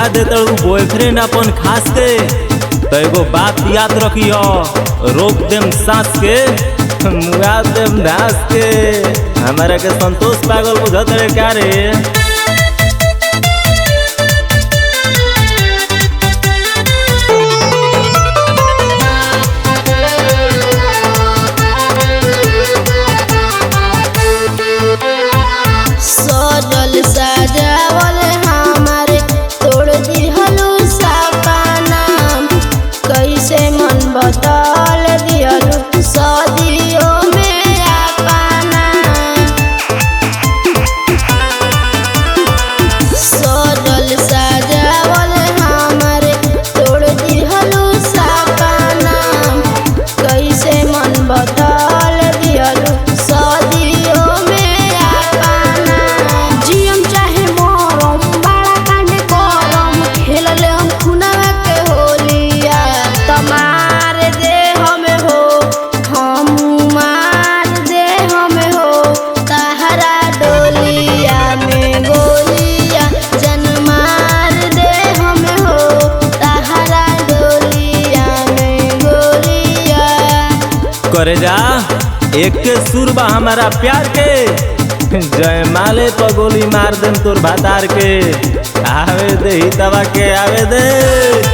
धोखा देते बॉयफ्रेंड अपन खास के, तो एगो बात याद रखियो, रोक देम सांस के मुआ देम धास के। हमारा के संतोष पागल बुझत रे क्या रे? सजल सजावल हमारे तोड़ दिहलू सपना, कैसे मन बदल दिहलू सदियों में अपना। सजल सजावल हमारे तोड़ दिहलू सपना, कैसे मन बदल दिहलू सदियों में अपना। जियम चाहे मोरम बड़ा कांड करम, खेलले हम खुनवा के होलिया। तमार दे हमें हो हम मार दे हमें हो, तहरा डोलिया में गोलिया जन मार दे हमें हो, तहरा डोलिया में गोलिया। करे जा एक के सुर बा हमारा प्यार के, जय माले पर गोली मार देम तोर भातार के। आवे दे ही तवा के आवे दे।